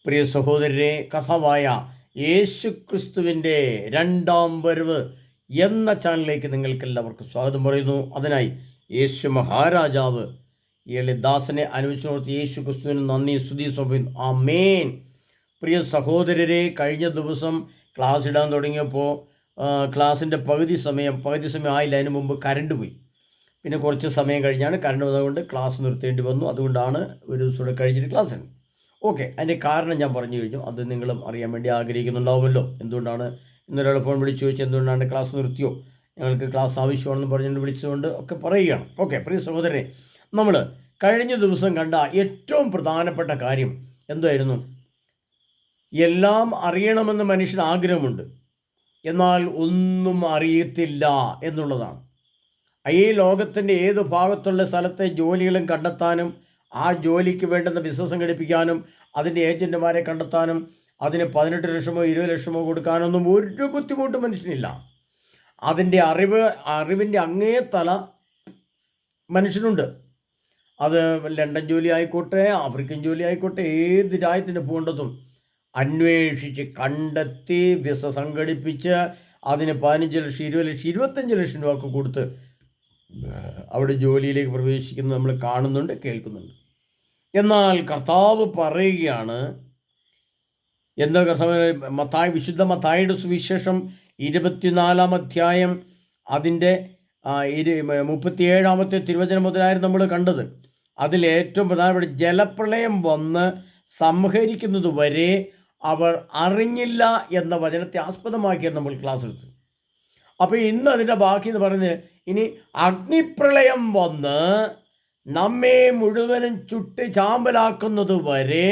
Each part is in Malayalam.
പ്രിയ സഹോദരരെ, കഥാവായ യേശു ക്രിസ്തുവിൻ്റെ രണ്ടാം വരവ് എന്ന ചാനലിലേക്ക് നിങ്ങൾക്കെല്ലാവർക്കും സ്വാഗതം പറയുന്നു. അതിനായി യേശു മഹാരാജാവ് ദാസനെ അനുവദിച്ചു യേശു ക്രിസ്തുവിന് നന്ദി സ്തുതി സമർപ്പിക്കുന്നു. ആമേൻ. പ്രിയ സഹോദരരെ, കഴിഞ്ഞ ദിവസം ക്ലാസ് ഇടാൻ തുടങ്ങിയപ്പോൾ ക്ലാസ്സിൻ്റെ പകുതി സമയം ആയില്ല. അതിന് മുമ്പ് കറണ്ട് പോയി. പിന്നെ കുറച്ച് സമയം കഴിഞ്ഞാണ് കറണ്ട് വന്നതുകൊണ്ട് ക്ലാസ് നിർത്തേണ്ടി വന്നു. അതുകൊണ്ടാണ് ഒരു ദിവസം കഴിഞ്ഞിട്ട് ക്ലാസ് ഉണ്ട്. ഓക്കെ, അതിൻ്റെ കാരണം ഞാൻ പറഞ്ഞു കഴിഞ്ഞു. അത് നിങ്ങളും അറിയാൻ വേണ്ടി ആഗ്രഹിക്കുന്നുണ്ടാവുമല്ലോ. എന്തുകൊണ്ടാണ് ഇന്നൊരാൾ ഫോൺ വിളിച്ച് ചോദിച്ചാൽ എന്തുകൊണ്ടാണ് ക്ലാസ് നിർത്തിയോ, ഞങ്ങൾക്ക് ക്ലാസ് ആവശ്യമാണെന്ന് പറഞ്ഞുകൊണ്ട് വിളിച്ചുകൊണ്ട് ഒക്കെ പറയുകയാണ്. ഓക്കെ, പ്രിയ സഹോദരനെ, നമ്മൾ കഴിഞ്ഞ ദിവസം കണ്ട ഏറ്റവും പ്രധാനപ്പെട്ട കാര്യം എന്തായിരുന്നു? എല്ലാം അറിയണമെന്ന് മനുഷ്യന് ആഗ്രഹമുണ്ട്, എന്നാൽ ഒന്നും അറിയത്തില്ല എന്നുള്ളതാണ്. ഈ ലോകത്തിൻ്റെ ഏത് ഭാഗത്തുള്ള സ്ഥലത്തെ ജോലികളും കണ്ടെത്താനും ആ ജോലിക്ക് വേണ്ടുന്ന വിസ സംഘടിപ്പിക്കാനും അതിൻ്റെ ഏജൻറ്റുമാരെ കണ്ടെത്താനും അതിന് 18 ലക്ഷമോ 20 ലക്ഷമോ കൊടുക്കാനൊന്നും ഒരു ബുദ്ധിമുട്ടും മനുഷ്യനില്ല. അതിൻ്റെ അറിവിൻ്റെ അങ്ങേ തല മനുഷ്യനുണ്ട്. അത് ലണ്ടൻ ജോലി ആയിക്കോട്ടെ, ആഫ്രിക്കൻ ജോലി ആയിക്കോട്ടെ, ഏത് രാജ്യത്തിന് പോകേണ്ടതും അന്വേഷിച്ച് കണ്ടെത്തി വിസ സംഘടിപ്പിച്ച് അതിന് 15 ലക്ഷം 20 ലക്ഷം 25 ലക്ഷം രൂപ ഒക്കെ കൊടുത്ത് അവിടെ ജോലിയിലേക്ക് പ്രവേശിക്കുന്നത് നമ്മൾ കാണുന്നുണ്ട്, കേൾക്കുന്നുണ്ട്. എന്നാൽ കർത്താവ് പറയുകയാണ്, എന്താ കർത്താവ്? വിശുദ്ധ മത്തായിയുടെ സുവിശേഷം 24-ാം അധ്യായം അതിൻ്റെ 37-ാമത്തെ തിരുവചനം മുതലായിരുന്നു നമ്മൾ കണ്ടത്. അതിലേറ്റവും പ്രധാനപ്പെട്ട ജലപ്രളയം വന്ന് സംഹരിക്കുന്നത് വരെ അവർ അറിഞ്ഞില്ല എന്ന വചനത്തെ ആസ്പദമാക്കിയാണ് നമ്മൾ ക്ലാസ് എടുത്തത്. അപ്പോൾ ഇന്ന് അതിൻ്റെ ബാക്കി എന്ന് പറഞ്ഞ് ഇനി അഗ്നിപ്രളയം വന്ന് നമ്മെ മുഴുവനും ചുട്ട് ചാമ്പലാക്കുന്നത് വരെ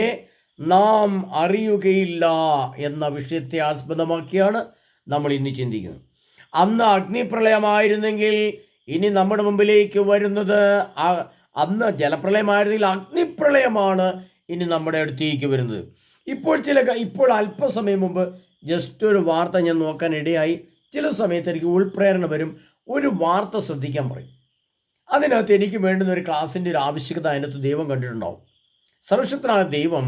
നാം അറിയുകയില്ല എന്ന വിഷയത്തെ ആസ്പദമാക്കിയാണ് നമ്മൾ ഇന്ന് ചിന്തിക്കുന്നത്. അന്ന് അഗ്നിപ്രളയമായിരുന്നെങ്കിൽ ഇനി നമ്മുടെ മുമ്പിലേക്ക് വരുന്നത്, അന്ന് ജലപ്രളയമായിരുന്നെങ്കിൽ അഗ്നിപ്രളയമാണ് ഇനി നമ്മുടെ അടുത്തേക്ക് വരുന്നത്. ഇപ്പോൾ അല്പസമയം മുമ്പ് ജസ്റ്റ് ഒരു വാർത്ത ഞാൻ നോക്കാൻ ഇടയായി. ചില സമയത്ത് എനിക്ക് ഉൾപ്രേരണ വരും, ഒരു വാർത്ത ശ്രദ്ധിക്കാൻ പറയും. അതിനകത്ത് എനിക്ക് വേണ്ടുന്ന ഒരു ക്ലാസ്സിൻ്റെ ഒരു ആവശ്യകത അതിനകത്ത് ദൈവം കണ്ടിട്ടുണ്ടാവും. സർവശക്തനായ ദൈവം,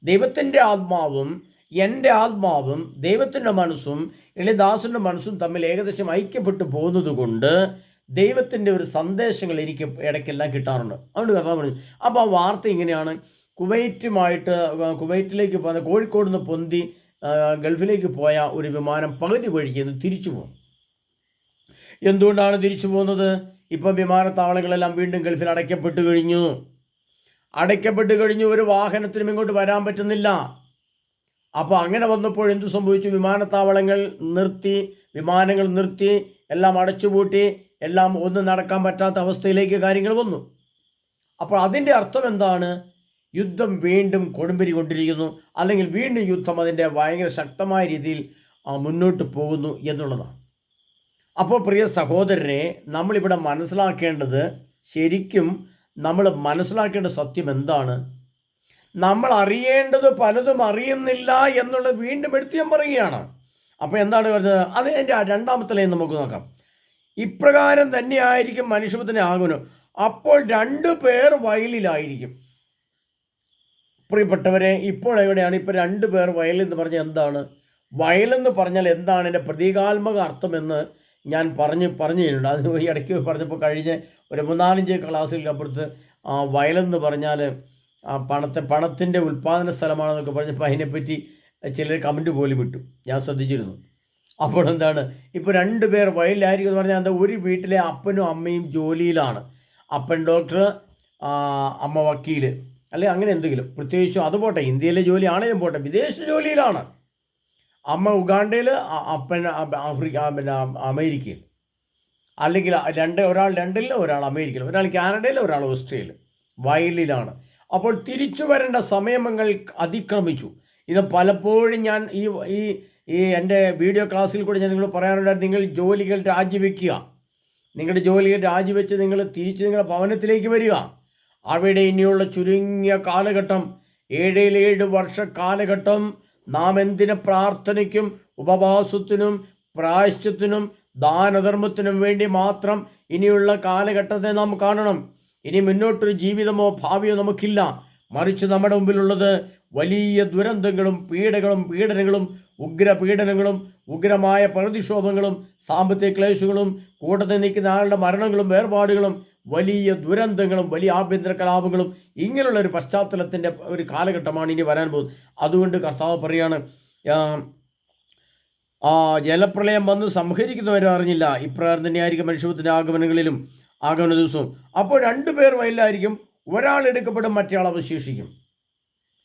ദൈവത്തിൻ്റെ ആത്മാവും എൻ്റെ ആത്മാവും ദൈവത്തിൻ്റെ മനസ്സും എളിദാസൻ്റെ മനസ്സും തമ്മിൽ ഏകദേശം ഐക്യപ്പെട്ടു പോകുന്നത് കൊണ്ട് ദൈവത്തിൻ്റെ ഒരു സന്ദേശങ്ങൾ എനിക്ക് ഇടയ്ക്കെല്ലാം കിട്ടാറുണ്ട്. അതുകൊണ്ട് കർത്താവ് പറഞ്ഞു. അപ്പോൾ ആ വാർത്ത ഇങ്ങനെയാണ്: കുവൈറ്റിലേക്ക് പോകുന്ന, കോഴിക്കോട് നിന്ന് പൊന്തി ഗൾഫിലേക്ക് പോയ ഒരു വിമാനം പകുതി വഴിക്ക് തിരിച്ചു പോകും. എന്തുകൊണ്ടാണ് തിരിച്ചു പോകുന്നത്? ഇപ്പം വിമാനത്താവളങ്ങളെല്ലാം വീണ്ടും ഗൾഫിൽ അടയ്ക്കപ്പെട്ട് കഴിഞ്ഞു. ഒരു വാഹനത്തിനും ഇങ്ങോട്ട് വരാൻ പറ്റുന്നില്ല. അപ്പോൾ അങ്ങനെ വന്നപ്പോൾ എന്തു സംഭവിച്ചു? വിമാനങ്ങൾ നിർത്തി, എല്ലാം അടച്ചുപൂട്ടി, എല്ലാം ഒന്നും നടക്കാൻ പറ്റാത്ത അവസ്ഥയിലേക്ക് കാര്യങ്ങൾ വന്നു. അപ്പോൾ അതിൻ്റെ അർത്ഥം എന്താണ്? യുദ്ധം വീണ്ടും കൊടുമ്പിരി കൊണ്ടിരിക്കുന്നു, അല്ലെങ്കിൽ വീണ്ടും യുദ്ധം അതിൻ്റെ ഭയങ്കര ശക്തമായ രീതിയിൽ മുന്നോട്ട് പോകുന്നു എന്നുള്ളതാണ്. അപ്പോൾ പ്രിയ സഹോദരനെ, നമ്മളിവിടെ മനസ്സിലാക്കേണ്ടത്, ശരിക്കും നമ്മൾ മനസ്സിലാക്കേണ്ട സത്യം എന്താണ്? നമ്മൾ അറിയേണ്ടത് പലതും അറിയുന്നില്ല എന്നുള്ളത് വീണ്ടും എടുത്ത് ഞാൻ പറയുകയാണ്. അപ്പോൾ എന്താണ് പറഞ്ഞത്? അതിൻ്റെ രണ്ടാമത്തെ ലൈൻ നമുക്ക് നോക്കാം. ഇപ്രകാരം തന്നെയായിരിക്കും മനുഷ്യപുത്രന്റെ ആഗമനം. അപ്പോൾ 2 പേർ വയലിലായിരിക്കും. പ്രിയപ്പെട്ടവരെ, ഇപ്പോൾ എവിടെയാണ്? ഇപ്പോൾ 2 പേർ വയലെന്ന് പറഞ്ഞാൽ എന്താണ്? വയലെന്ന് പറഞ്ഞാൽ എന്താണ് എൻ്റെ പ്രതീകാത്മക അർത്ഥമെന്ന് ഞാൻ പറഞ്ഞു കഴിഞ്ഞിട്ടുണ്ട്. അത് ഈ ഇടയ്ക്ക് പറഞ്ഞപ്പോൾ കഴിഞ്ഞ ഒരു 3-4 ക്ലാസ്സിൽ അപ്പുറത്ത് വയലെന്ന് പറഞ്ഞാൽ പണത്തിൻ്റെ ഉൽപ്പാദന സ്ഥലമാണെന്നൊക്കെ പറഞ്ഞപ്പോൾ അതിനെപ്പറ്റി ചിലർ കമൻറ്റ് പോലും വിട്ടു, ഞാൻ ശ്രദ്ധിച്ചിരുന്നു. അപ്പോൾ എന്താണ്? ഇപ്പോൾ 2 പേർ വയലിലായിരിക്കും എന്ന് പറഞ്ഞാൽ എന്താ? ഒരു വീട്ടിലെ അപ്പനും അമ്മയും ജോലിയിലാണ്. അപ്പൻ ഡോക്ടർ, അമ്മ വക്കീൽ, അല്ലെ അങ്ങനെ എന്തെങ്കിലും. പ്രത്യേകിച്ചും അത് പോട്ടെ, ഇന്ത്യയിലെ ജോലി ആണെങ്കിലും പോട്ടെ, വിദേശ ജോലിയിലാണ്. അമ്മ ഉഗാണ്ടയിൽ, അപ്പൻ അമേരിക്കയിൽ, അല്ലെങ്കിൽ ഒരാൾ ലണ്ടനിൽ, ഒരാൾ അമേരിക്കയിൽ, ഒരാൾ കാനഡയിൽ, ഒരാൾ ഓസ്ട്രേലിയയിൽ, വയലിലാണ്. അപ്പോൾ തിരിച്ചു വരേണ്ട സമയങ്ങൾ അതിക്രമിച്ചു. ഇത് പലപ്പോഴും ഞാൻ ഈ എൻ്റെ വീഡിയോ ക്ലാസ്സിൽ കൂടെ ഞാൻ നിങ്ങൾ പറയാനുണ്ടായിരുന്നു, നിങ്ങൾ ജോലികൾ രാജിവെക്കുക. നിങ്ങളുടെ ജോലികൾ രാജിവെച്ച് നിങ്ങൾ തിരിച്ച് നിങ്ങളുടെ ഭവനത്തിലേക്ക് വരിക. അവിടെ ഇനിയുള്ള ചുരുങ്ങിയ കാലഘട്ടം, 7 വർഷ കാലഘട്ടം നാം എന്തിന് പ്രാർത്ഥനയ്ക്കും ഉപവാസത്തിനും പ്രായശ്ചിത്തിനും ദാനധർമ്മത്തിനും വേണ്ടി മാത്രം ഇനിയുള്ള കാലഘട്ടത്തെ നാം കാണണം. ഇനി മുന്നോട്ടൊരു ജീവിതമോ ഭാവിയോ നമുക്കില്ല. മറിച്ച് നമ്മുടെ മുമ്പിലുള്ളത് വലിയ ദുരന്തങ്ങളും പീഡനങ്ങളും ഉഗ്രപീഡനങ്ങളും ഉഗ്രമായ പ്രതിക്ഷോഭങ്ങളും സാമ്പത്തിക ക്ലേശങ്ങളും കൂട്ടത്തിൽ നിൽക്കുന്ന ആളുടെ മരണങ്ങളും വേർപാടുകളും വലിയ ദുരന്തങ്ങളും വലിയ ആഭ്യന്തര കലാപങ്ങളും ഇങ്ങനെയുള്ള ഒരു പശ്ചാത്തലത്തിൻ്റെ ഒരു കാലഘട്ടമാണ് ഇനി വരാൻ പോകുന്നത്. അതുകൊണ്ട് കർത്താവ് പറയാണ്, ജലപ്രളയം വന്ന് സംഹരിക്കുന്നവരും അറിഞ്ഞില്ല. ഇപ്രകാരം തന്നെയായിരിക്കും മനുഷ്യത്തിൻ്റെ ആഗമന ദിവസവും. അപ്പോൾ 2 പേർ വയലിലായിരിക്കും, ഒരാൾ എടുക്കപ്പെടും, മറ്റേയാൾ അവശേഷിക്കും.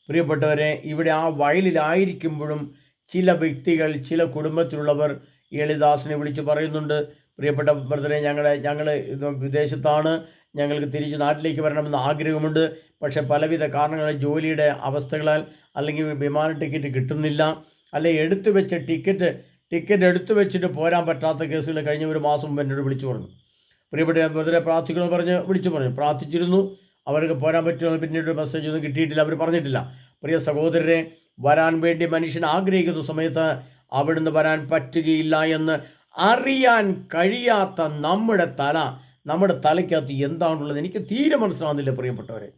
പ്രിയപ്പെട്ടവരെ, ഇവിടെ ആ വയലിലായിരിക്കുമ്പോഴും ചില വ്യക്തികൾ, ചില കുടുംബത്തിലുള്ളവർ എളിദാസിനെ വിളിച്ച് പറയുന്നുണ്ട്, പ്രിയപ്പെട്ട ബ്രദറെ, ഞങ്ങൾ വിദേശത്താണ്, ഞങ്ങൾക്ക് തിരിച്ച് നാട്ടിലേക്ക് വരണമെന്ന് ആഗ്രഹമുണ്ട്. പക്ഷേ പലവിധ കാരണങ്ങളാൽ, ജോലിയുടെ അവസ്ഥകളാൽ, അല്ലെങ്കിൽ വിമാന ടിക്കറ്റ് കിട്ടുന്നില്ല, അല്ലെങ്കിൽ എടുത്തു വെച്ച ടിക്കറ്റ് എടുത്തു വെച്ചിട്ട് പോരാൻ പറ്റാത്ത കേസുകൾ കഴിഞ്ഞ ഒരു മാസം മുമ്പ് എന്നോട് വിളിച്ചു പറഞ്ഞു. പ്രിയപ്പെട്ട ബ്രദറെ, പ്രാർത്ഥിക്കണമെന്ന് പറഞ്ഞ് വിളിച്ചു പറഞ്ഞു. പ്രാർത്ഥിച്ചിരുന്നു, അവർക്ക് പോരാൻ പറ്റുമെന്ന് പിന്നീട് മെസ്സേജ് ഒന്നും കിട്ടിയിട്ടില്ല, അവർ പറഞ്ഞിട്ടില്ല. പ്രിയ സഹോദരരെ, വരാൻ വേണ്ടി മനുഷ്യൻ ആഗ്രഹിക്കുന്ന സമയത്ത് അവിടുന്ന് വരാൻ പറ്റുകയില്ല എന്ന് അറിയാൻ കഴിയാത്ത നമ്മുടെ തലയ്ക്കകത്ത് എന്താണുള്ളത് എനിക്ക് തീരെ മനസ്സിലാവുന്നില്ല. പ്രിയപ്പെട്ടവരെ,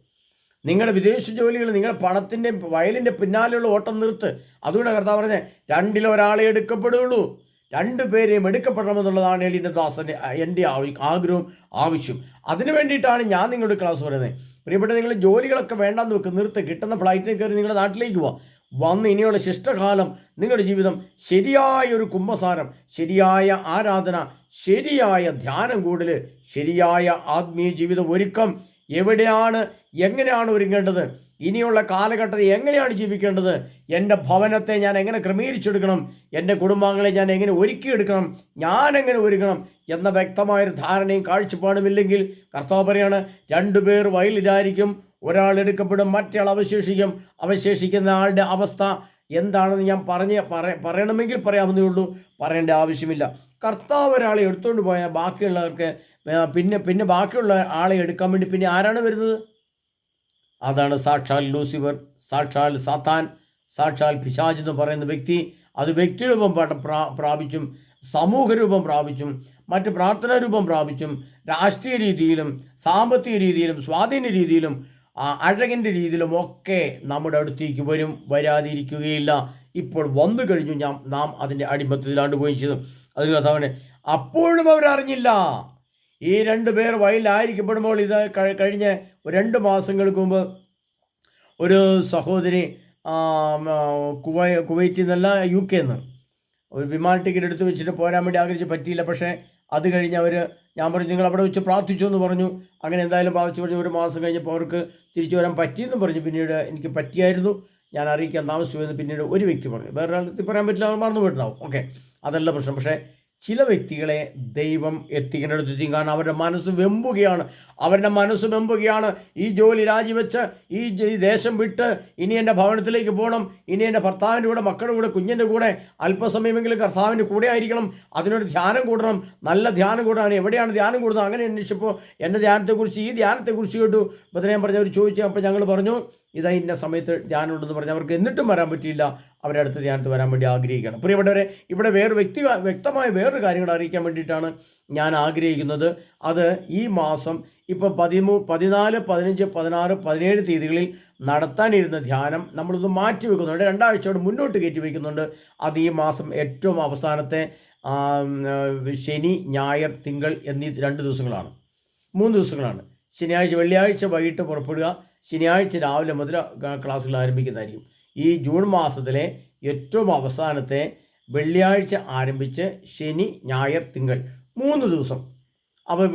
നിങ്ങളുടെ വിദേശ ജോലികൾ, നിങ്ങളുടെ പണത്തിൻ്റെ വയലിൻ്റെ പിന്നാലെയുള്ള ഓട്ടം നിർത്ത്. അതുകൊണ്ട് കർത്താവ് പറഞ്ഞേ, 2-ൽ ഒരാളെ എടുക്കപ്പെടുകയുള്ളൂ. 2 പേരെയും എടുക്കപ്പെടണമെന്നുള്ളതാണ് എളിൻ്റെ ദാസൻ്റെ എൻ്റെ ആഗ്രഹവും ആവശ്യം. അതിനു വേണ്ടിയിട്ടാണ് ഞാൻ നിങ്ങളുടെ ക്ലാസ് പറയുന്നത്. പ്രിയപ്പെട്ട, നിങ്ങൾ ജോലികളൊക്കെ വേണ്ടാന്ന് വെക്ക്, നിർത്ത്. കിട്ടുന്ന ഫ്ലൈറ്റിൽ കയറി നിങ്ങളുടെ നാട്ടിലേക്ക് വന്ന് ഇനിയുള്ള ശിഷ്ടകാലം നിങ്ങളുടെ ജീവിതം ശരിയായ ഒരു കുമ്പസാരം, ശരിയായ ആരാധന, ശരിയായ ധ്യാനം കൂടൽ, ശരിയായ ആത്മീയ ജീവിതം ഒരുക്കം എങ്ങനെയാണ് ഒരുങ്ങേണ്ടത്, ഇനിയുള്ള കാലഘട്ടത്തിൽ എങ്ങനെയാണ് ജീവിക്കേണ്ടത്, എൻ്റെ ഭവനത്തെ ഞാൻ എങ്ങനെ ക്രമീകരിച്ചെടുക്കണം, എൻ്റെ കുടുംബാംഗങ്ങളെ ഞാൻ എങ്ങനെ ഒരുക്കിയെടുക്കണം, ഞാൻ എങ്ങനെ ഒരുക്കണം എന്ന വ്യക്തമായൊരു ധാരണയും കാഴ്ചപ്പാടുമില്ലെങ്കിൽ കർത്താവ് പറയാണ്, 2 പേർ വയലിലായിരിക്കും, ഒരാൾ എടുക്കപ്പെടും, മറ്റേയാൾ അവശേഷിക്കും. അവശേഷിക്കുന്ന ആളുടെ അവസ്ഥ എന്താണെന്ന് ഞാൻ പറയണമെങ്കിൽ പറയാവുന്നേ ഉള്ളൂ, പറയേണ്ട ആവശ്യമില്ല. കർത്താവ് ഒരാളെ എടുത്തുകൊണ്ട് പോയാൽ ബാക്കിയുള്ളവർക്ക് പിന്നെ ബാക്കിയുള്ള ആളെ എടുക്കാൻ വേണ്ടി പിന്നെ ആരാണ് വരുന്നത്? അതാണ് സാക്ഷാൽ ലൂസിഫർ, സാക്ഷാൽ സാത്താൻ, സാക്ഷാൽ പിശാച് എന്ന് പറയുന്ന വ്യക്തി. അത് വ്യക്തിരൂപം പ്രാപിച്ചും, സമൂഹ രൂപം പ്രാപിച്ചും, മറ്റ് പ്രാർത്ഥനാ രൂപം പ്രാപിച്ചും, രാഷ്ട്രീയ രീതിയിലും സാമ്പത്തിക രീതിയിലും സ്വാധീന രീതിയിലും അഴകിൻ്റെ രീതിയിലും ഒക്കെ നമ്മുടെ അടുത്തേക്ക് വരാതിരിക്കുകയില്ല. ഇപ്പോൾ വന്നു കഴിഞ്ഞു നാം അതിൻ്റെ അടിമത്തത്തിലാണ്ട് പോയി ചെയ്തു. അത് കർത്താവിനെ അപ്പോഴും അവരറിഞ്ഞില്ല. ഈ 2 പേർ വയലിലായിരിക്കപ്പെടുമ്പോൾ, ഇത് കഴിഞ്ഞ 2 മാസങ്ങൾക്ക് മുമ്പ് ഒരു സഹോദരി കുവൈറ്റിൽ നിന്നല്ല, UK നിന്ന് ഒരു വിമാന ടിക്കറ്റ് എടുത്ത് വെച്ചിട്ട് പോരാൻ വേണ്ടി ആഗ്രഹിച്ച് പറ്റിയില്ല. പക്ഷേ അത് കഴിഞ്ഞ് ഞാൻ പറഞ്ഞു, നിങ്ങൾ അവിടെ വെച്ച് പ്രാർത്ഥിച്ചു എന്ന് പറഞ്ഞു. അങ്ങനെ എന്തായാലും പ്രാർത്ഥിച്ചു പറഞ്ഞു. 1 മാസം കഴിഞ്ഞപ്പോൾ അവർക്ക് തിരിച്ചു വരാൻ പറ്റിയെന്ന് പറഞ്ഞു. പിന്നീട് എനിക്ക് പറ്റിയായിരുന്നു, ഞാൻ അറിയിക്കാൻ താമസിച്ചുവെന്ന് പിന്നീട് ഒരു വ്യക്തി പറഞ്ഞു. വേറെ ആൾക്ക് പറയാൻ പറ്റില്ല, അവർ മറന്നു പോയിട്ടുണ്ടാവും. ഓക്കെ, അതല്ല പ്രശ്നം. പക്ഷേ ചില വ്യക്തികളെ ദൈവം എത്തിക്കേണ്ടടുത്ത് എത്തിക്കും. കാരണം അവരുടെ മനസ്സ് വെമ്പുകയാണ്. ഈ ജോലി രാജിവെച്ച്, ഈ ദേശം വിട്ട് ഇനി എൻ്റെ ഭവനത്തിലേക്ക് പോകണം, ഇനി എൻ്റെ ഭർത്താവിൻ്റെ കൂടെ, മക്കളുടെ കൂടെ, കുഞ്ഞിൻ്റെ കൂടെ അല്പസമയമെങ്കിലും കർത്താവിൻ്റെ കൂടെ ആയിരിക്കണം, അതിനൊരു ധ്യാനം കൂടണം, നല്ല ധ്യാനം കൂടാൻ. എവിടെയാണ് ധ്യാനം കൂടുന്നത്? അങ്ങനെ അന്വേഷിച്ചപ്പോൾ ഈ ധ്യാനത്തെക്കുറിച്ച് കേട്ടു. ബദലേം പറഞ്ഞവർ ചോദിച്ചു. അപ്പോൾ ഞങ്ങൾ പറഞ്ഞു, ഇന്ന സമയത്ത് ധ്യാനം ഉണ്ടെന്ന് പറഞ്ഞ് അവർക്ക് എന്നിട്ടും വരാൻ പറ്റിയില്ല. അവരുടെ അടുത്ത് ധ്യാനത്ത് വരാൻ വേണ്ടി ആഗ്രഹിക്കുകയാണ്. പ്രിയപ്പെട്ടവരെ, ഇവിടെ വ്യക്തമായ വേറൊരു കാര്യങ്ങൾ അറിയിക്കാൻ വേണ്ടിയിട്ടാണ് ഞാൻ ആഗ്രഹിക്കുന്നത്. അത് ഈ മാസം ഇപ്പോൾ 13, 14, 15, 16, 17 തീയതികളിൽ നടത്താനിരുന്ന ധ്യാനം നമ്മളൊന്ന് മാറ്റി വെക്കുന്നുണ്ട്. 2 ആഴ്ചയോട് മുന്നോട്ട് കയറ്റി വയ്ക്കുന്നുണ്ട്. അത് ഈ മാസം ഏറ്റവും അവസാനത്തെ ശനി, ഞായർ, തിങ്കൾ എന്നീ 2 ദിവസങ്ങളാണ്, 3 ദിവസങ്ങളാണ്. ശനിയാഴ്ച, വെള്ളിയാഴ്ച വൈകിട്ട് പുറപ്പെടുക, ശനിയാഴ്ച രാവിലെ മുതൽ ക്ലാസ്സുകൾ ആരംഭിക്കുന്നതായിരിക്കും. ഈ ജൂൺ മാസത്തിലെ ഏറ്റവും അവസാനത്തെ വെള്ളിയാഴ്ച ആരംഭിച്ച് ശനി, ഞായർ, തിങ്കൾ 3 ദിവസം. അപ്പോൾ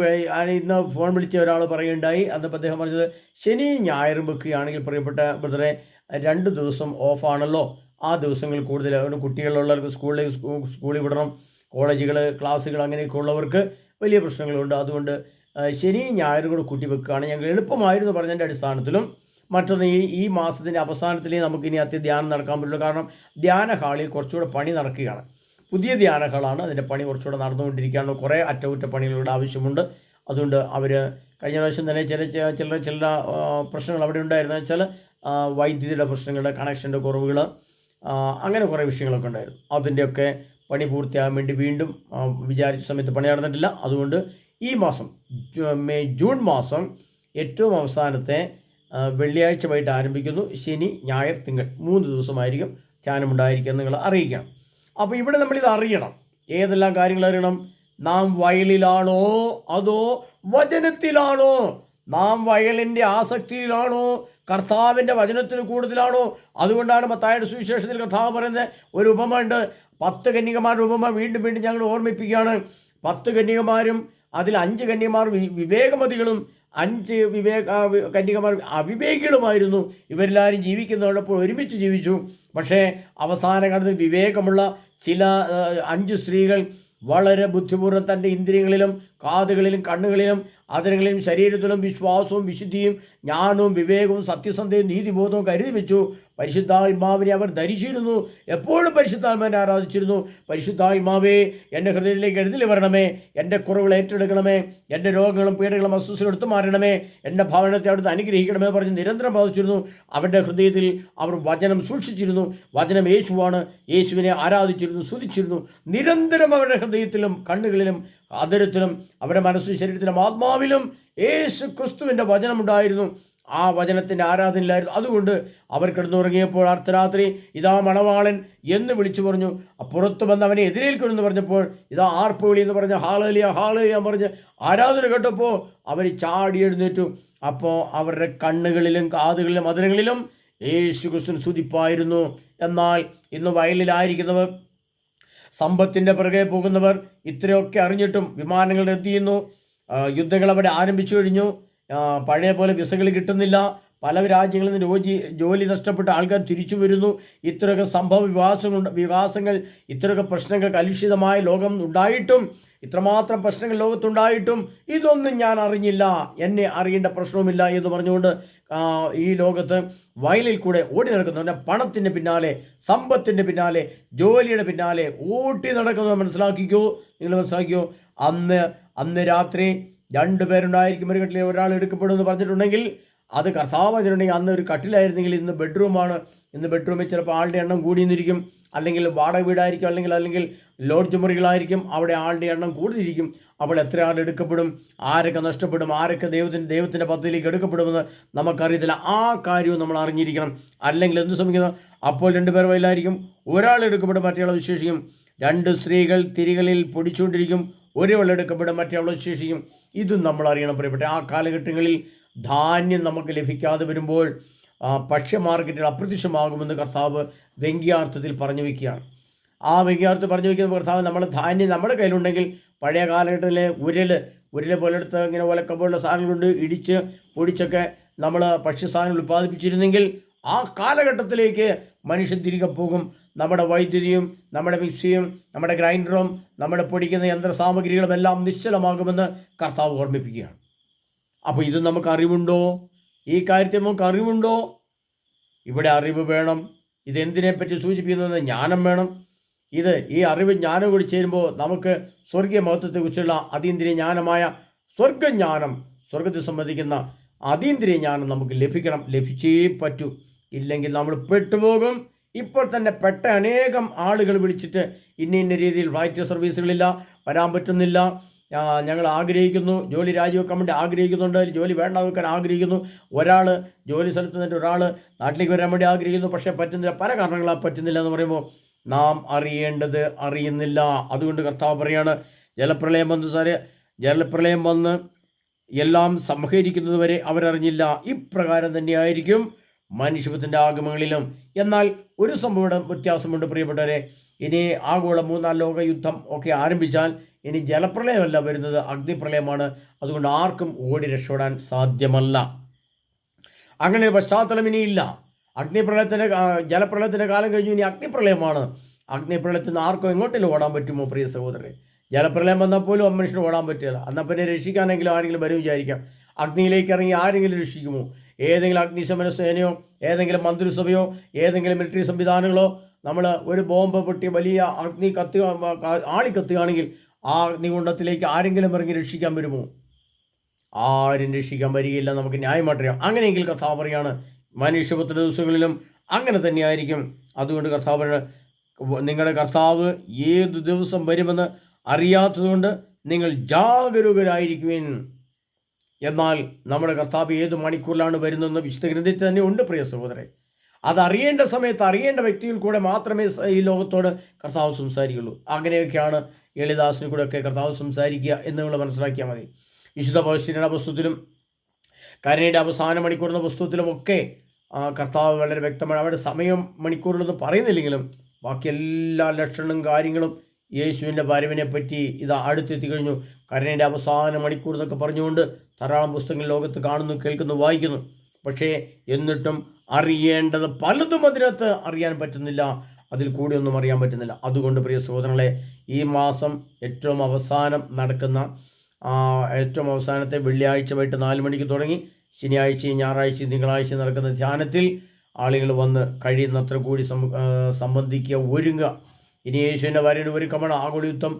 ഇന്ന് ഫോൺ വിളിച്ച ഒരാൾ പറയുകയുണ്ടായി. അന്നപ്പോൾ അദ്ദേഹം പറഞ്ഞത്, ശനി ഞായറും വെക്കുകയാണെങ്കിൽ പ്രിയപ്പെട്ട ബ്രദറെ 2 ദിവസം ഓഫാണല്ലോ, ആ ദിവസങ്ങൾ കൂടുതൽ കുട്ടികളുള്ളവർക്ക് സ്കൂളിൽ വിടണം, കോളേജുകൾ, ക്ലാസ്സുകൾ അങ്ങനെയൊക്കെ ഉള്ളവർക്ക് വലിയ പ്രശ്നങ്ങളുണ്ട്. അതുകൊണ്ട് ശനി ഞായറും കൂടെ കൂട്ടി വെക്കുകയാണ് ഞങ്ങൾ എളുപ്പമായിരുന്നു പറഞ്ഞതിൻ്റെ അടിസ്ഥാനത്തിലും. മറ്റൊന്ന്, ഈ മാസത്തിൻ്റെ അവസാനത്തിലേ നമുക്കിനി ധ്യാനം നടക്കാൻ പറ്റുള്ളൂ. കാരണം ധ്യാന ഹാളിൽ കുറച്ചുകൂടെ പണി നടക്കുകയാണ്. പുതിയ ധ്യാന ഹാളാണ്, അതിൻ്റെ പണി കുറച്ചുകൂടെ നടന്നുകൊണ്ടിരിക്കുകയാണ്. കുറേ അറ്റകുറ്റപ്പണികളുടെ ആവശ്യമുണ്ട്. അതുകൊണ്ട് അവർ കഴിഞ്ഞ പ്രാവശ്യം തന്നെ ചില പ്രശ്നങ്ങൾ അവിടെ ഉണ്ടായിരുന്നു. വെച്ചാൽ വൈദ്യുതിയുടെ പ്രശ്നങ്ങൾ, കണക്ഷൻ്റെ കുറവുകൾ, അങ്ങനെ കുറേ വിഷയങ്ങളൊക്കെ ഉണ്ടായിരുന്നു. അതിൻ്റെയൊക്കെ പണി പൂർത്തിയാകാൻ വേണ്ടി വീണ്ടും വിചാരിച്ച സമയത്ത് പണി നടന്നിട്ടില്ല. അതുകൊണ്ട് ഈ മാസം ജൂൺ മാസം ഏറ്റവും അവസാനത്തെ വെള്ളിയാഴ്ച വൈകിട്ട് ആരംഭിക്കുന്നു. ശനി, ഞായർ, തിങ്കൾ 3 ദിവസമായിരിക്കും ധ്യാനമുണ്ടായിരിക്കുക നിങ്ങൾ അറിയിക്കണം. അപ്പോൾ ഇവിടെ നമ്മളിത് അറിയണം. ഏതെല്ലാം കാര്യങ്ങൾ അറിയണം? നാം വയലിലാണോ അതോ വചനത്തിലാണോ? നാം വയലിൻ്റെ ആസക്തിയിലാണോ കർത്താവിൻ്റെ വചനത്തിന് കൂടുതലാണോ? അതുകൊണ്ടാണ് മത്തായിയുടെ സുവിശേഷത്തിൽ കർത്താവ് പറയുന്നത് ഒരു ഉപമ ഉണ്ട്. 10 കന്യകമാരുടെ ഉപമ വീണ്ടും വീണ്ടും ഞങ്ങൾ ഓർമ്മിപ്പിക്കുകയാണ്. 10 കന്യകമാരും അതിൽ 5 കന്യകമാർ വിവേകമതികളും 5 കന്യകമാർ അവിവേകികളുമായിരുന്നു. ഇവരെല്ലാവരും ജീവിക്കുന്നതോടൊപ്പം ഒരുമിച്ച് ജീവിച്ചു. പക്ഷേ അവസാന കാലത്ത് വിവേകമുള്ള ചില 5 സ്ത്രീകൾ വളരെ ബുദ്ധിപൂർവ്വം തൻ്റെ ഇന്ദ്രിയങ്ങളിലും കാതുകളിലും കണ്ണുകളിലും അതിരങ്ങളിലും ശരീരത്തിലും വിശ്വാസവും വിശുദ്ധിയും ജ്ഞാനവും വിവേകവും സത്യസന്ധയും നീതിബോധവും കരുതി വെച്ചു. പരിശുദ്ധാത്മാവിനെ അവർ ധരിച്ചിരുന്നു. എപ്പോഴും പരിശുദ്ധാത്മാവിനെ ആരാധിച്ചിരുന്നു. പരിശുദ്ധാത്മാവേ, എൻ്റെ ഹൃദയത്തിലേക്ക് എഴുന്നള്ളി വരണമേ, എൻ്റെ കുറവുകൾ ഏറ്റെടുക്കണമേ, എൻ്റെ രോഗങ്ങളും പീഡകളും അസ്വസ്ഥകളും എടുത്തു മാറണമേ, എൻ്റെ ഭവനത്തെ അവിടുന്ന് അനുഗ്രഹിക്കണമേ പറഞ്ഞ് നിരന്തരം ബാധിച്ചിരുന്നു. അവരുടെ ഹൃദയത്തിൽ അവർ വചനം സൂക്ഷിച്ചിരുന്നു. വചനം യേശുവാണ്. യേശുവിനെ ആരാധിച്ചിരുന്നു, സ്തുതിച്ചിരുന്നു. നിരന്തരം അവരുടെ ഹൃദയത്തിലും കണ്ണുകളിലും ആദരത്തിലും അവരുടെ മനസ്സും ശരീരത്തിലും ആത്മാവിലും യേശു ക്രിസ്തുവിൻ്റെ വചനമുണ്ടായിരുന്നു. ആ വചനത്തിൻ്റെ ആരാധനയിലായിരുന്നു. അതുകൊണ്ട് അവർ കിടന്നുറങ്ങിയപ്പോൾ അർദ്ധരാത്രി ഇതാ മണവാളൻ എന്ന് വിളിച്ചു പറഞ്ഞു. പുറത്ത് വന്ന് അവനെ എതിരേൽക്കുമെന്ന് പറഞ്ഞപ്പോൾ ഇതാ ആർപ്പുവിളി എന്ന് പറഞ്ഞ് ഹാലേലിയ ഹാലേലിയ പറഞ്ഞ് ആരാധന കേട്ടപ്പോൾ അവർ ചാടി എഴുന്നേറ്റു. അപ്പോൾ അവരുടെ കണ്ണുകളിലും കാതുകളിലും അതിരങ്ങളിലും യേശു ക്രിസ്തുവിന് സ്തുതിപ്പായിരുന്നു. എന്നാൽ ഇന്ന് വയലിലായിരിക്കുന്നവർ, സമ്പത്തിൻ്റെ പിറകെ പോകുന്നവർ ഇത്രയൊക്കെ അറിഞ്ഞിട്ടും വിമാനങ്ങൾ റദ്ദ് ചെയ്യുന്നു. യുദ്ധങ്ങൾ അവിടെ ആരംഭിച്ചു കഴിഞ്ഞു. പഴയ പോലെ വിസകൾ കിട്ടുന്നില്ല. പല രാജ്യങ്ങളിൽ നിന്ന് ജോലി നഷ്ടപ്പെട്ട ആൾക്കാർ തിരിച്ചു വരുന്നു. ഇത്രയൊക്കെ വികാസങ്ങൾ ഇത്രയൊക്കെ പ്രശ്നങ്ങൾ കലുഷിതമായ ലോകം ഉണ്ടായിട്ടും, ഇത്രമാത്രം പ്രശ്നങ്ങൾ ലോകത്തുണ്ടായിട്ടും ഇതൊന്നും ഞാൻ അറിഞ്ഞില്ല, എന്നെ അറിയേണ്ട പ്രശ്നവുമില്ല എന്ന് പറഞ്ഞുകൊണ്ട് ഈ ലോകത്ത് വയലിൽ കൂടെ ഓടി നടക്കുന്നു. പണത്തിൻ്റെ പിന്നാലെ, സമ്പത്തിൻ്റെ പിന്നാലെ, ജോലിയുടെ പിന്നാലെ ഓട്ടി നടക്കുന്നത് നിങ്ങൾ മനസ്സിലാക്കിയോ? അന്ന് രാത്രി 2 പേരുണ്ടായിരിക്കും ഒരു കട്ടിൽ, ഒരാൾ എടുക്കപ്പെടുമെന്ന് പറഞ്ഞിട്ടുണ്ടെങ്കിൽ അത് കർത്താവ് പറഞ്ഞിട്ടുണ്ടെങ്കിൽ അന്ന് ഒരു കട്ടിലായിരുന്നെങ്കിൽ ഇന്ന് ബെഡ്റൂമാണ്. ഇന്ന് ബെഡ്റൂമിൽ ചിലപ്പോൾ ആളുടെ എണ്ണം കൂടിയെന്നിരിക്കും, അല്ലെങ്കിൽ വാടക വീടായിരിക്കും, അല്ലെങ്കിൽ ലോഡ്ജ് മുറികളായിരിക്കും. അവിടെ ആളുടെ എണ്ണം കൂടുതലിരിക്കും. അപ്പോൾ എത്ര ആൾ എടുക്കപ്പെടും, ആരൊക്കെ നഷ്ടപ്പെടും, ആരൊക്കെ ദൈവത്തിൻ്റെ പദ്ധതിയിലേക്ക് എടുക്കപ്പെടുമെന്ന് നമുക്കറിയത്തില്ല. ആ കാര്യവും നമ്മൾ അറിഞ്ഞിരിക്കണം. അല്ലെങ്കിൽ എന്ത് ശ്രമിക്കുന്നത്? അപ്പോൾ 2 പേർ വയലായിരിക്കും, ഒരാൾ എടുക്കപ്പെടും, മറ്റേയാൾ വിശേഷിക്കും. 2 സ്ത്രീകൾ തിരികളിൽ പൊടിച്ചുകൊണ്ടിരിക്കും, ഒരാൾ എടുക്കപ്പെടും, മറ്റേയാൾ വിശേഷിക്കും. ഇതും നമ്മൾ അറിയണം പ്രിയപ്പെട്ട. ആ കാലഘട്ടങ്ങളിൽ ധാന്യം നമുക്ക് ലഭിക്കാതെ വരുമ്പോൾ ഭക്ഷ്യ മാർക്കറ്റിൽ അപ്രത്യക്ഷമാകുമെന്ന് കർത്താവ് വ്യംഗ്യാർത്ഥത്തിൽ പറഞ്ഞു വയ്ക്കുകയാണ്. ആ വ്യംഗ്യാർത്ഥത്തിൽ പറഞ്ഞു വയ്ക്കുന്ന കർത്താവ് ധാന്യം നമ്മുടെ കയ്യിലുണ്ടെങ്കിൽ, പഴയ കാലഘട്ടത്തിലെ ഉരൽ പോലെടുത്ത് ഇങ്ങനെ ഒലക്ക പോലുള്ള സാധനങ്ങൾ കൊണ്ട് ഇടിച്ച് പൊടിച്ചൊക്കെ നമ്മൾ ഭക്ഷ്യസാധനങ്ങൾ ഉൽപ്പാദിപ്പിച്ചിരുന്നെങ്കിൽ ആ കാലഘട്ടത്തിലേക്ക് മനുഷ്യൻ തിരികെ പോകും. നമ്മുടെ വൈദ്യുതിയും നമ്മുടെ മിക്സിയും നമ്മുടെ ഗ്രൈൻഡറും നമ്മുടെ പൊടിക്കുന്ന യന്ത്രസാമഗ്രികളും എല്ലാം നിശ്ചലമാകുമെന്ന് കർത്താവ് ഓർമ്മിപ്പിക്കുകയാണ്. അപ്പോൾ ഇത് നമുക്ക് അറിവുണ്ടോ? ഈ കാര്യത്തിൽ നമുക്ക് അറിവുണ്ടോ? ഇവിടെ അറിവ് വേണം. ഇതെന്തിനെപ്പറ്റി സൂചിപ്പിക്കുന്നത്? ജ്ഞാനം വേണം. ഈ അറിവ് ജ്ഞാനം കൂടി ചേരുമ്പോൾ നമുക്ക് സ്വർഗീയ മഹത്വത്തെക്കുറിച്ചുള്ള അതീന്ദ്രിയ ജ്ഞാനമായ സ്വർഗജ്ഞാനം, സ്വർഗത്തെ സംബന്ധിക്കുന്ന അതീന്ദ്രിയ ജ്ഞാനം നമുക്ക് ലഭിക്കണം. ലഭിച്ചേ പറ്റൂ. ഇല്ലെങ്കിൽ നമ്മൾ പെട്ടുപോകും. ഇപ്പോൾ തന്നെ പെട്ട അനേകം ആളുകൾ വിളിച്ചിട്ട് ഇന്ന രീതിയിൽ ഫ്ലൈറ്റ് സർവീസുകളില്ല, വരാൻ പറ്റുന്നില്ല, ഞങ്ങൾ ആഗ്രഹിക്കുന്നു, ജോലി രാജിവെക്കാൻ വേണ്ടി ആഗ്രഹിക്കുന്നുണ്ട്, ജോലി വേണ്ട വെക്കാൻ ആഗ്രഹിക്കുന്നു. ഒരാൾ ജോലി സ്ഥലത്ത് നിന്നിട്ട് ഒരാൾ നാട്ടിലേക്ക് വരാൻ വേണ്ടി ആഗ്രഹിക്കുന്നു, പക്ഷേ പറ്റുന്നില്ല, പല കാരണങ്ങളാൽ പറ്റുന്നില്ല എന്ന് പറയുമ്പോൾ നാം അറിയേണ്ടത് അറിയുന്നില്ല. അതുകൊണ്ട് കർത്താവ് പറയാണ്, ജലപ്രളയം വന്ന് എല്ലാം സംഹരിക്കുന്നത് വരെ അവരറിഞ്ഞില്ല. ഇപ്രകാരം തന്നെയായിരിക്കും മനുഷ്യത്തിൻ്റെ ആഗമങ്ങളിലും. എന്നാൽ ഒരു സംഭവം വ്യത്യാസമുണ്ട് പ്രിയപ്പെട്ടവരെ. ഇനി ആഗോള 3-4 ലോക യുദ്ധം ഒക്കെ ആരംഭിച്ചാൽ ഇനി ജലപ്രളയമല്ല വരുന്നത്, അഗ്നിപ്രളയമാണ്. അതുകൊണ്ട് ആർക്കും ഓടി രക്ഷപ്പെടാൻ സാധ്യമല്ല. അങ്ങനെ പശ്ചാത്തലം ഇനിയില്ല. ജലപ്രളയത്തിൻ്റെ കാലം കഴിഞ്ഞു, ഇനി അഗ്നിപ്രളയമാണ്. അഗ്നിപ്രളയത്തിൽ നിന്ന് ആർക്കും എങ്ങോട്ടെങ്കിലും ഓടാൻ പറ്റുമോ പ്രിയ സഹോദരൻ? ജലപ്രളയം വന്നാൽ പോലും മനുഷ്യന് ഓടാൻ പറ്റില്ല. എന്നാൽ പിന്നെ രക്ഷിക്കാനെങ്കിലും ആരെങ്കിലും വരും വിചാരിക്കാം. അഗ്നിയിലേക്ക് ഇറങ്ങി ആരെങ്കിലും രക്ഷിക്കുമോ? ഏതെങ്കിലും അഗ്നിശമന സേനയോ ഏതെങ്കിലും മന്ത്രിസഭയോ ഏതെങ്കിലും മിലിറ്ററി സംവിധാനങ്ങളോ നമ്മൾ ഒരു ബോംബ് പൊട്ടി വലിയ അഗ്നി ആളിക്കത്തുകയാണെങ്കിൽ ആ അഗ്നികുണ്ഡത്തിലേക്ക് ആരെങ്കിലും ഇറങ്ങി രക്ഷിക്കാൻ വരുമോ? ആരും രക്ഷിക്കാൻ വരികയില്ല. നമുക്ക് ന്യായമായിട്ടറിയാം. അങ്ങനെയെങ്കിൽ കർത്താവ് പറയാണ്, മനുഷ്യപുത്ര ദിവസങ്ങളിലും അങ്ങനെ തന്നെയായിരിക്കും. അതുകൊണ്ട് കർത്താവ്, നിങ്ങളുടെ കർത്താവ് ഏതു ദിവസം വരുമെന്ന് അറിയാത്തതുകൊണ്ട് നിങ്ങൾ ജാഗരൂകരായിരിക്കുവിൻ. എന്നാൽ നമ്മുടെ കർത്താവ് ഏത് മണിക്കൂറിലാണ് വരുന്നതെന്ന് വിശുദ്ധ ഗ്രന്ഥത്തിൽ തന്നെ ഉണ്ട് പ്രിയ സഹോദരരെ. അതറിയേണ്ട സമയത്ത് അറിയേണ്ട വ്യക്തിയിൽ കൂടെ മാത്രമേ ഈ ലോകത്തോട് കർത്താവ് സംസാരിക്കുള്ളൂ. അങ്ങനെയൊക്കെയാണ് എളിദാസിനെ കൂടെയൊക്കെ കർത്താവ് സംസാരിക്കുക എന്ന് നമ്മൾ മനസ്സിലാക്കിയാൽ മതി. വിശുദ്ധ പൗലോസ്യരുടെ പുസ്തകത്തിലും കരുണയുടെ അവസാന മണിക്കൂർ എന്ന പുസ്തകത്തിലുമൊക്കെ കർത്താവ് വളരെ വ്യക്തമാണ്. അവിടെ സമയം മണിക്കൂറിലൊന്നും പറയുന്നില്ലെങ്കിലും ബാക്കി എല്ലാ ലക്ഷണവും കാര്യങ്ങളും യേശുവിൻ്റെ വരവിനെ പറ്റി ഇതാ അടുത്തെത്തി കഴിഞ്ഞു, കരുണയുടെ അവസാന മണിക്കൂർ എന്നൊക്കെ പറഞ്ഞുകൊണ്ട് ധാരാളം പുസ്തകങ്ങൾ ലോകത്ത് കാണുന്നു, കേൾക്കുന്നു, വായിക്കുന്നു. പക്ഷേ എന്നിട്ടും അറിയേണ്ടത് പലതും അതിനകത്ത് അറിയാൻ പറ്റുന്നില്ല, അതിൽ കൂടിയൊന്നും അറിയാൻ പറ്റുന്നില്ല. അതുകൊണ്ട് പ്രിയ സഹോദരങ്ങളെ, ഈ മാസം ഏറ്റവും അവസാനം നടക്കുന്ന ഏറ്റവും അവസാനത്തെ വെള്ളിയാഴ്ച വൈകിട്ട് 4 മണിക്ക് തുടങ്ങി ശനിയാഴ്ചയും ഞായറാഴ്ചയും തിങ്കളാഴ്ചയും നടക്കുന്ന ധ്യാനത്തിൽ ആളുകൾ വന്ന് കഴിയുന്നത്ര കൂടി സംബന്ധിക്കുക, ഒരുങ്ങുക. ഇനി യേശുവിൻ്റെ വരവിന് ഒരുക്കമാണ്. ആഗോളയുദ്ധം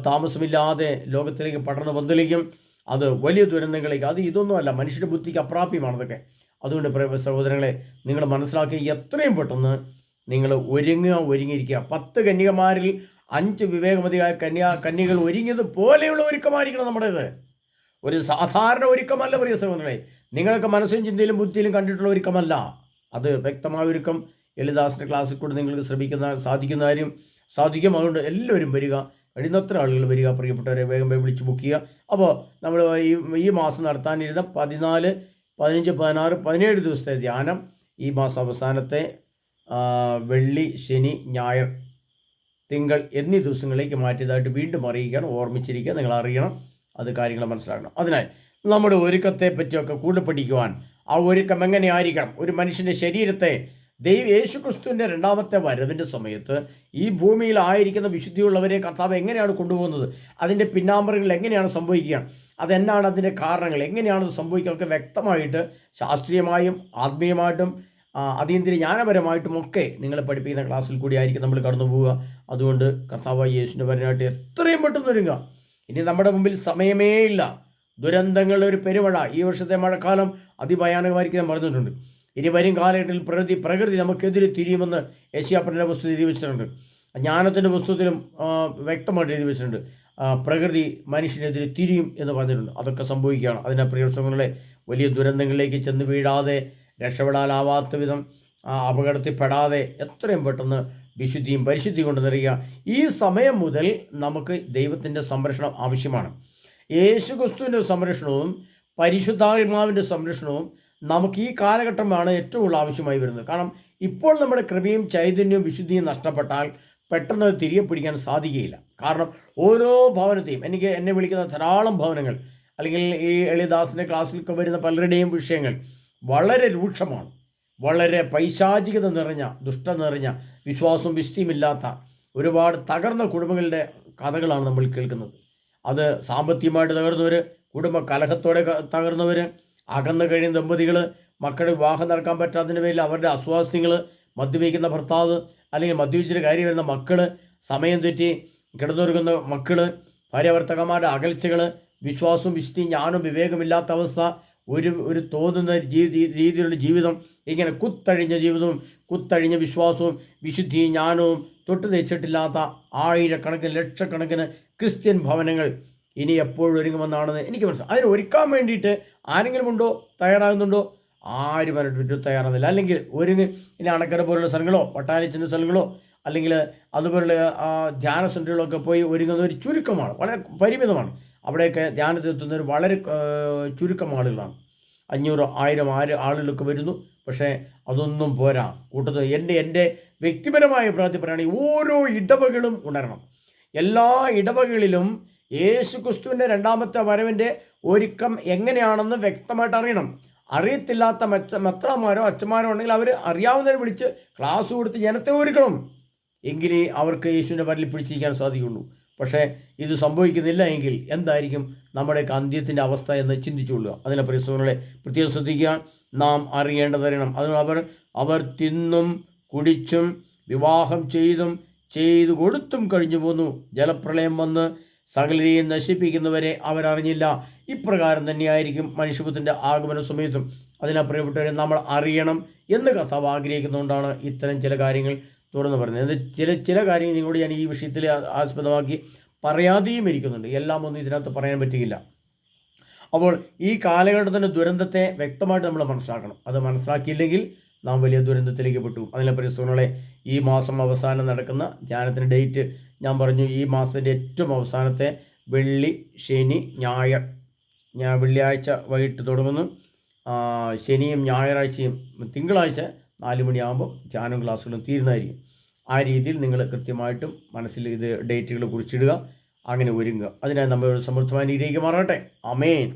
താമസമില്ലാതെ ലോകത്തിലേക്ക് പടർന്ന് പന്തലിക്കും. അത് വലിയ ദുരന്തങ്ങളിലേക്ക്, അത് ഇതൊന്നുമല്ല, മനുഷ്യൻ്റെ ബുദ്ധിക്ക് അപ്രാപ്യമാണതൊക്കെ. അതുകൊണ്ട് സഹോദരങ്ങളെ, നിങ്ങൾ മനസ്സിലാക്കി എത്രയും പെട്ടെന്ന് നിങ്ങൾ ഒരുങ്ങിയിരിക്കുക. 10 കന്യകമാരിൽ 5 വിവേകമതിയായ കന്യകൾ ഒരുങ്ങിയത് പോലെയുള്ള ഒരുക്കമായിരിക്കണം നമ്മുടേത്. ഒരു സാധാരണ ഒരുക്കമല്ല പ്രിയ സഹോദരങ്ങളെ. നിങ്ങളൊക്കെ മനസ്സിലും ചിന്തയിലും ബുദ്ധിയിലും കണ്ടിട്ടുള്ള ഒരുക്കമല്ല. അത് വ്യക്തമായ ഒരുക്കം എളിദാസിൻ്റെ ക്ലാസ്സിൽ കൂടെ നിങ്ങൾക്ക് സാധിക്കുന്ന കാര്യം സാധിക്കും. അതുകൊണ്ട് എല്ലാവരും വരിക, കഴിയുന്നത്ര ആളുകൾ വരിക. പ്രിയപ്പെട്ടവരെ വേഗം വിളിച്ച് ബുക്ക് ചെയ്യുക. അപ്പോൾ നമ്മൾ ഈ മാസം നടത്താനിരുന്ന 14, 15, 16, 17 ദിവസത്തെ ധ്യാനം ഈ മാസം അവസാനത്തെ വെള്ളി, ശനി, ഞായർ, തിങ്കൾ എന്നീ ദിവസങ്ങളിലേക്ക് മാറ്റിയതായിട്ട് വീണ്ടും അറിയിക്കുകയാണ്. ഓർമ്മിച്ചിരിക്കുക, നിങ്ങൾ അറിയണം, അത് കാര്യങ്ങൾ മനസ്സിലാക്കണം. അതിനാൽ നമ്മുടെ ഒരുക്കത്തെ പറ്റിയൊക്കെ കൂടുതൽ പഠിക്കുവാൻ, ആ ഒരുക്കം എങ്ങനെയായിരിക്കണം, ഒരു മനുഷ്യൻ്റെ ശരീരത്തെ യേശുക്രിസ്തുവിൻ്റെ രണ്ടാമത്തെ വരവിൻ്റെ സമയത്ത് ഈ ഭൂമിയിലായിരിക്കുന്ന വിശുദ്ധിയുള്ളവരെ കർത്താവ് എങ്ങനെയാണ് കൊണ്ടുപോകുന്നത്, അതിൻ്റെ പിന്നാമ്പറകൾ എങ്ങനെയാണ് സംഭവിക്കുക, അതെന്നാണ് അതിൻ്റെ കാരണങ്ങൾ, എങ്ങനെയാണത് സംഭവിക്കുക ഒക്കെ വ്യക്തമായിട്ട് ശാസ്ത്രീയമായും ആത്മീയമായിട്ടും അതീന്ദ്രിയ ജ്ഞാനപരമായിട്ടും ഒക്കെ നിങ്ങളെ പഠിപ്പിക്കുന്ന ക്ലാസ്സിൽ കൂടി ആയിരിക്കും നമ്മൾ കടന്നു പോവുക. അതുകൊണ്ട് കർത്താവായ യേശുവിൻ്റെ വരനായിട്ട് എത്രയും പെട്ടെന്ന് ഒരുങ്ങുക. ഇനി നമ്മുടെ മുമ്പിൽ സമയമേ ഇല്ല. ദുരന്തങ്ങളുടെ ഒരു പെരുമഴ. ഈ വർഷത്തെ മഴക്കാലം അതിഭയാനകമായിരിക്കും, ഞാൻ പറഞ്ഞിട്ടുണ്ട്. ഇനി വരും കാലഘട്ടത്തിൽ പ്രകൃതി നമുക്കെതിരെ തിരിയുമെന്ന് യേശയ്യാപ്രവചന പുസ്തകത്തിൽ എഴുതി വെച്ചിട്ടുണ്ട്. ജ്ഞാനത്തിൻ്റെ പുസ്തകത്തിലും വ്യക്തമായിട്ട് എഴുതി വെച്ചിട്ടുണ്ട്. പ്രകൃതി മനുഷ്യനെതിരെ തിരിയും എന്ന് പറഞ്ഞിട്ടുണ്ട്. അതൊക്കെ സംഭവിക്കുകയാണ്. അതിനെ പ്രിയസംഗങ്ങളെ, വലിയ ദുരന്തങ്ങളിലേക്ക് ചെന്ന് വീഴാതെ, രക്ഷപ്പെടാനാവാത്ത വിധം അപകടത്തിൽപ്പെടാതെ എത്രയും പെട്ടെന്ന് വിശുദ്ധിയും പരിശുദ്ധിയും കൊണ്ട് നിറയുക. ഈ സമയം മുതൽ നമുക്ക് ദൈവത്തിൻ്റെ സംരക്ഷണം ആവശ്യമാണ്. യേശുക്രിസ്തുവിൻ്റെ സംരക്ഷണവും പരിശുദ്ധാത്മാവിൻ്റെ സംരക്ഷണവും നമുക്ക് ഈ കാലഘട്ടമാണ് ഏറ്റവും കൂടുതൽ ആവശ്യമായി വരുന്നത്. കാരണം ഇപ്പോൾ നമ്മുടെ കൃപയും ചൈതന്യവും വിശുദ്ധിയും നഷ്ടപ്പെട്ടാൽ പെട്ടെന്ന് തിരികെ പിടിക്കാൻ സാധിക്കുകയില്ല. കാരണം ഓരോ ഭവനത്തെയും, എന്നെ വിളിക്കുന്ന ധാരാളം ഭവനങ്ങൾ, അല്ലെങ്കിൽ ഈ എളിദാസിൻ്റെ ക്ലാസ്സിലൊക്കെ വരുന്ന പലരുടെയും വിഷയങ്ങൾ വളരെ രൂക്ഷമാണ്. വളരെ പൈശാചികത നിറഞ്ഞ, ദുഷ്ട നിറഞ്ഞ, വിശ്വാസവും വിശുദ്ധിയുമില്ലാത്ത ഒരുപാട് തകർന്ന കുടുംബങ്ങളുടെ കഥകളാണ് നമ്മൾ കേൾക്കുന്നത്. അത് സാമ്പത്തികമായിട്ട് തകർന്നവർ, കുടുംബ കലഹത്തോടെ തകർന്നവർ, അകന്നു കഴിയുന്ന ദമ്പതികൾ, മക്കളുടെ വിവാഹം നടക്കാൻ പറ്റാത്തതിൻ്റെ പേരിൽ അവരുടെ അസ്വാസ്ഥ്യങ്ങൾ, മദ്യപിക്കുന്ന ഭർത്താവ്, അല്ലെങ്കിൽ മദ്യപിച്ചിട്ട് കാര്യം വരുന്ന മക്കൾ, സമയം തെറ്റി കിടന്നുറങ്ങുന്ന മക്കൾ, ഭാര്യാഭർത്തകന്മാരുടെ അകൽച്ചകൾ, വിശ്വാസവും വിശുദ്ധിയും ജ്ഞാനവും വിവേകമില്ലാത്ത അവസ്ഥ, ഒരു തോന്നുന്ന രീതിയിലുള്ള ജീവിതം, ഇങ്ങനെ കുത്തഴിഞ്ഞ ജീവിതവും കുത്തഴിഞ്ഞ വിശ്വാസവും വിശുദ്ധിയും ജ്ഞാനവും തൊട്ട് തെച്ചിട്ടില്ലാത്ത ആയിരക്കണക്കിന് ലക്ഷക്കണക്കിന് ക്രിസ്ത്യൻ ഭവനങ്ങൾ ഇനി എപ്പോഴും ഒരുങ്ങുമെന്നാണെന്ന് എനിക്ക് മനസ്സിലായി. അതിന് ഒരുക്കാൻ വേണ്ടിയിട്ട് ആരെങ്കിലും ഉണ്ടോ, തയ്യാറാകുന്നുണ്ടോ? ആരും പറഞ്ഞിട്ട് തയ്യാറാകുന്നില്ല. അല്ലെങ്കിൽ ഇനി അണക്കര പോലുള്ള സ്ഥലങ്ങളോ വട്ടാനിച്ചിൻ്റെ സ്ഥലങ്ങളോ അല്ലെങ്കിൽ അതുപോലുള്ള ധ്യാന സെൻ്ററുകളൊക്കെ പോയി ഒരുങ്ങുന്ന ഒരു ചുരുക്കമാണ്, വളരെ പരിമിതമാണ്. അവിടെയൊക്കെ ധ്യാനത്തിലെത്തുന്നവർ വളരെ ചുരുക്കം ആളുകളാണ്. 500, 1000 ആളുകളൊക്കെ വരുന്നു. പക്ഷേ അതൊന്നും പോരാ. കൂട്ടത്തിൽ എൻ്റെ വ്യക്തിപരമായ അഭിപ്രായത്തിൽ പറയുകയാണെങ്കിൽ ഓരോ ഇടവകളും ഉണരണം. എല്ലാ ഇടവകളിലും യേശുക്രിസ്തുവിൻ്റെ രണ്ടാമത്തെ വരവിൻ്റെ ഒരുക്കം എങ്ങനെയാണെന്ന് വ്യക്തമായിട്ട് അറിയണം. അറിയത്തില്ലാത്ത മെത്രാന്മാരോ അച്ഛന്മാരോ ഉണ്ടെങ്കിൽ അവർ അറിയാവുന്നവരെ വിളിച്ച് ക്ലാസ് കൊടുത്ത് ജനത്തെ ഒരുക്കണം. എങ്കിലേ അവർക്ക് യേശുവിൻ്റെ വരലിൽ പിടിച്ചിരിക്കാൻ സാധിക്കുള്ളൂ. പക്ഷേ ഇത് സംഭവിക്കുന്നില്ല എങ്കിൽ എന്തായിരിക്കും നമ്മുടെയൊക്കെ അന്ത്യത്തിൻ്റെ അവസ്ഥ എന്ന് ചിന്തിച്ചുകൊള്ളുക. അതിനെ പരിസ്ഥിതികളെ പ്രത്യേകം ശ്രദ്ധിക്കുക. നാം അറിയേണ്ടതറിയണം. അതുകൊണ്ട് അവർ തിന്നും കുടിച്ചും വിവാഹം ചെയ്തു കൊടുത്തും കഴിഞ്ഞു പോന്നു. ജലപ്രളയം വന്ന് സകലരെയും നശിപ്പിക്കുന്നവരെ അവരറിഞ്ഞില്ല. ഇപ്രകാരം തന്നെയായിരിക്കും മനുഷ്യപുത്രൻ്റെ ആഗമന സമയത്തും. അതിനെ പ്രിയപ്പെട്ടവരെ നമ്മൾ അറിയണം എന്ന് കർത്താവ് ആഗ്രഹിക്കുന്നതുകൊണ്ടാണ് ഇത്തരം ചില കാര്യങ്ങൾ തുറന്ന് പറയുന്നത്. ചില കാര്യങ്ങൾ നിങ്ങളോട് ഞാൻ ഈ വിഷയത്തിൽ ആസ്പദമാക്കി പറയാതെയും ഇരിക്കുന്നുണ്ട്. എല്ലാം ഒന്നും ഇതിനകത്ത് പറയാൻ പറ്റുകയില്ല. അപ്പോൾ ഈ കാലഘട്ടത്തിൻ്റെ ദുരന്തത്തെ വ്യക്തമായിട്ട് നമ്മൾ മനസ്സിലാക്കണം. അത് മനസ്സിലാക്കിയില്ലെങ്കിൽ നാം വലിയ ദുരന്തത്തിലേക്ക് പെട്ടു. അതിലെ പരിസ്ഥിതികളെ ഈ മാസം അവസാനം നടക്കുന്ന ധ്യാനത്തിൻ്റെ ഡേറ്റ് ഞാൻ പറഞ്ഞു. ഈ മാസത്തിൻ്റെ ഏറ്റവും അവസാനത്തെ വെള്ളി, ശനി, ഞായർ. വെള്ളിയാഴ്ച വൈകിട്ട് തുടങ്ങുന്നു. ശനിയും ഞായറാഴ്ചയും തിങ്കളാഴ്ച 4 മണിയാകുമ്പോൾ ധ്യാനം ക്ലാസ്സുകളും തീരുന്നതായിരിക്കും. ആ രീതിയിൽ നിങ്ങൾ കൃത്യമായിട്ടും മനസ്സിൽ ഇത് ഡേറ്റുകൾ കുറിച്ചിടുക, അങ്ങനെ ഒരുങ്ങുക. അതിനായി നമ്മൾ സമൃദ്ധമായ രീതിയിലേക്ക് മാറട്ടെ. ആമേൻ.